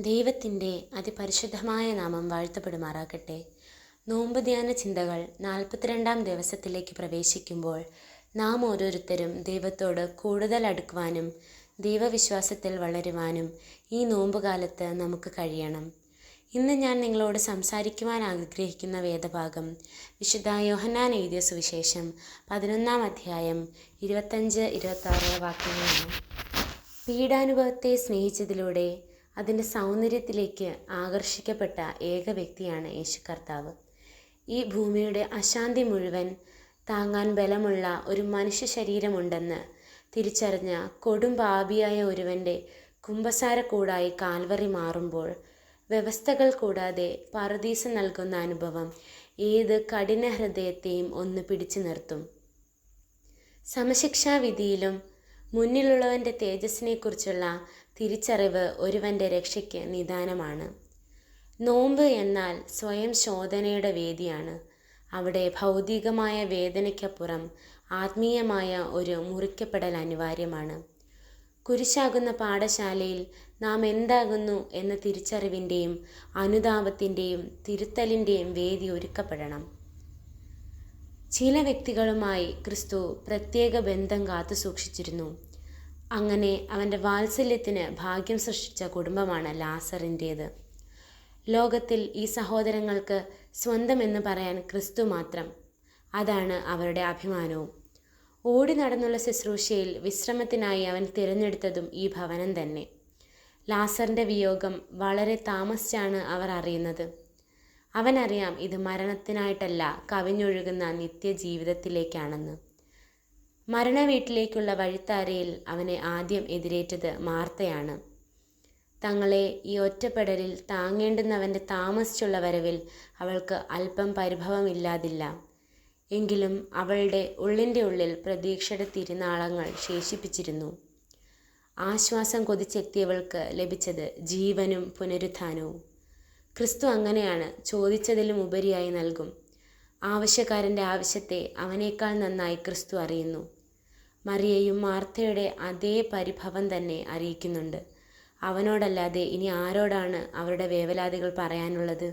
ദൈവത്തിൻ്റെ അതിപരിശുദ്ധമായ നാമം വാഴ്ത്തപ്പെടുമാറാകട്ടെ. നോമ്പ് ധ്യാന ചിന്തകൾ 42-ാം ദിവസത്തിലേക്ക് പ്രവേശിക്കുമ്പോൾ നാം ഓരോരുത്തരും ദൈവത്തോട് കൂടുതൽ അടുക്കുവാനും ദൈവവിശ്വാസത്തിൽ വളരുവാനും ഈ നോമ്പുകാലത്ത് നമുക്ക് കഴിയണം. ഇന്ന് ഞാൻ നിങ്ങളോട് സംസാരിക്കുവാൻ ആഗ്രഹിക്കുന്ന വേദഭാഗം വിശുദ്ധ യോഹന്നാൻ എഴുതിയ സുവിശേഷം 11-ാം അധ്യായം 25-26 വാക്യങ്ങളാണ്. പീഡാനുഭവത്തെ സ്നേഹിച്ചതിലൂടെ അതിൻ്റെ സൗന്ദര്യത്തിലേക്ക് ആകർഷിക്കപ്പെട്ട ഏക വ്യക്തിയാണ് യേശു കർത്താവ്. ഈ ഭൂമിയുടെ അശാന്തി മുഴുവൻ താങ്ങാൻ ബലമുള്ള ഒരു മനുഷ്യ ശരീരമുണ്ടെന്ന് തിരിച്ചറിഞ്ഞ കൊടും പാപിയായ ഒരുവൻ്റെ കുമ്പസാരക്കൂടായി കാൽവറി മാറുമ്പോൾ വ്യവസ്ഥകൾ കൂടാതെ പറുദീസ നൽകുന്ന അനുഭവം ഏത് കഠിന ഹൃദയത്തെയും ഒന്ന് പിടിച്ചു നിർത്തും. സമശിക്ഷാവിധിയിലും മുന്നിലുള്ളവൻ്റെ തേജസ്സിനെക്കുറിച്ചുള്ള തിരിച്ചറിവ് ഒരുവൻ്റെ രക്ഷയ്ക്ക് നിദാനമാണ്. നോമ്പ് എന്നാൽ സ്വയം ശോധനയുടെ വേദിയാണ്. അവിടെ ഭൗതികമായ വേദനയ്ക്കപ്പുറം ആത്മീയമായ ഒരു മുറിക്കപ്പെടൽ അനിവാര്യമാണ്. കുരിശാകുന്ന പാഠശാലയിൽ നാം എന്താകുന്നു എന്ന തിരിച്ചറിവിൻ്റെയും അനുതാപത്തിൻ്റെയും തിരുത്തലിൻ്റെയും വേദി ഒരുക്കപ്പെടണം. ചില വ്യക്തികളുമായി ക്രിസ്തു പ്രത്യേക ബന്ധം കാത്തു സൂക്ഷിച്ചിരുന്നു. അങ്ങനെ അവൻ്റെ വാത്സല്യത്തിന് ഭാഗ്യം സൃഷ്ടിച്ച കുടുംബമാണ് ലാസറിൻ്റേത്. ലോകത്തിൽ ഈ സഹോദരങ്ങൾക്ക് സ്വന്തമെന്ന് പറയാൻ ക്രിസ്തു മാത്രം. അതാണ് അവരുടെ അഭിമാനവും. ഓടി നടന്നുള്ള ശുശ്രൂഷയിൽ വിശ്രമത്തിനായി അവൻ തിരഞ്ഞെടുത്തതും ഈ ഭവനം തന്നെ. ലാസറിൻ്റെ വിയോഗം വളരെ താമസിച്ചാണ് അവർ അറിയുന്നത്. അവനറിയാം ഇത് മരണത്തിനായിട്ടല്ല, കവിഞ്ഞൊഴുകുന്ന നിത്യജീവിതത്തിലേക്കാണെന്ന്. മരണവീട്ടിലേക്കുള്ള വഴിത്താരയിൽ അവനെ ആദ്യം എതിരേറ്റത് മാർത്തയാണ്. തങ്ങളെ ഈ ഒറ്റപ്പെടലിൽ താങ്ങേണ്ടുന്നവൻ്റെ താമസിച്ചുള്ള വരവിൽ അവൾക്ക് അല്പം പരിഭവമില്ലാതില്ല. എങ്കിലും അവളുടെ ഉള്ളിൻ്റെ ഉള്ളിൽ പ്രതീക്ഷയുടെ തിരുനാളങ്ങൾ ശേഷിപ്പിച്ചിരുന്നു. ആശ്വാസം കൊതിച്ചെത്തിയവൾക്ക് ലഭിച്ചത് ജീവനും പുനരുത്ഥാനവും. ക്രിസ്തു അങ്ങനെയാണ്, ചോദിച്ചതിലും ഉപരിയായി നൽകും. ആവശ്യക്കാരൻ്റെ ആവശ്യത്തെ അവനേക്കാൾ നന്നായി ക്രിസ്തു അറിയുന്നു. മറിയയും മാർത്തയുടെ അതേ പരിഭവം തന്നെ അറിയിക്കുന്നുണ്ട്. അവനോടല്ലാതെ ഇനി ആരോടാണ് അവരുടെ വേവലാതികൾ പറയാനുള്ളത്?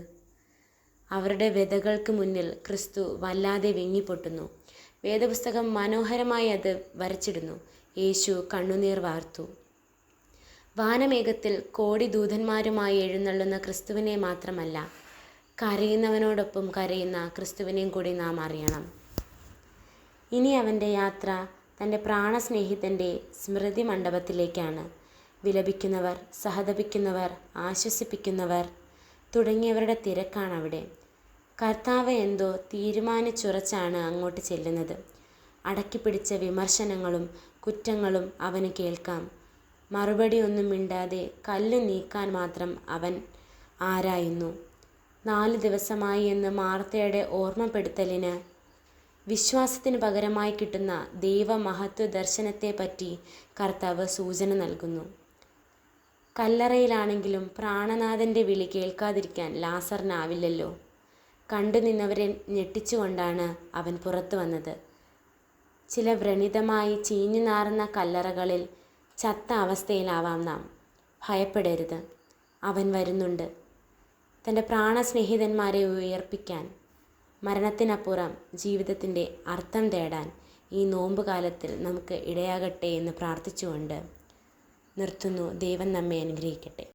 അവരുടെ വ്യതകൾക്ക് മുന്നിൽ ക്രിസ്തു വല്ലാതെ വിങ്ങിപ്പൊട്ടുന്നു. വേദപുസ്തകം മനോഹരമായി അത് വരച്ചിടുന്നു. യേശു കണ്ണുനീർ വാർത്തു. വാനമേഘത്തിൽ കോടി ദൂതന്മാരുമായി എഴുന്നള്ളുന്ന ക്രിസ്തുവിനെ മാത്രമല്ല, കരയുന്നവനോടൊപ്പം കരയുന്ന ക്രിസ്തുവിനെയും കൂടി നാം അറിയണം. ഇനി അവൻ്റെ യാത്ര തൻ്റെ പ്രാണസ്നേഹിതൻ്റെ സ്മൃതി മണ്ഡപത്തിലേക്കാണ്. വിലപിക്കുന്നവർ, സഹതപിക്കുന്നവർ, ആശ്വസിപ്പിക്കുന്നവർ തുടങ്ങിയവരുടെ തിരക്കാണവിടെ. കർത്താവ് എന്തോ തീരുമാനിച്ചുറച്ചാണ് അങ്ങോട്ട് ചെല്ലുന്നത്. അടക്കിപ്പിടിച്ച വിമർശനങ്ങളും കുറ്റങ്ങളും അവന് കേൾക്കാം. മറുപടി ഒന്നും മിണ്ടാതെ കല്ല് നീക്കാൻ മാത്രം അവൻ ആരായുന്നു. 4 ദിവസമായി എന്ന് മാർത്തയുടെ ഓർമ്മപ്പെടുത്തലിന് വിശ്വാസത്തിന് പകരമായി കിട്ടുന്ന ദൈവമഹത്വ ദർശനത്തെപ്പറ്റി കർത്താവ് സൂചന നൽകുന്നു. കല്ലറയിലാണെങ്കിലും പ്രാണനാഥൻ്റെ വിളി കേൾക്കാതിരിക്കാൻ ലാസറിനാവില്ലല്ലോ. കണ്ടു നിന്നവരെ ഞെട്ടിച്ചുകൊണ്ടാണ് അവൻ പുറത്തു വന്നത്. ചില വ്രണിതമായി ചീഞ്ഞു നാറുന്ന കല്ലറകളിൽ ചത്ത അവസ്ഥയിലാവാം നാം. ഭയപ്പെടരുത്, അവൻ വരുന്നുണ്ട് തൻ്റെ പ്രാണസ്നേഹിതന്മാരെ ഉയർപ്പിക്കാൻ. മരണത്തിനപ്പുറം ജീവിതത്തിൻ്റെ അർത്ഥം തേടാൻ ഈ നോമ്പുകാലത്തിൽ നമുക്ക് ഇടയാകട്ടെ എന്ന് പ്രാർത്ഥിച്ചുകൊണ്ട് നിർത്തുന്നു. ദൈവം നമ്മെ അനുഗ്രഹിക്കട്ടെ.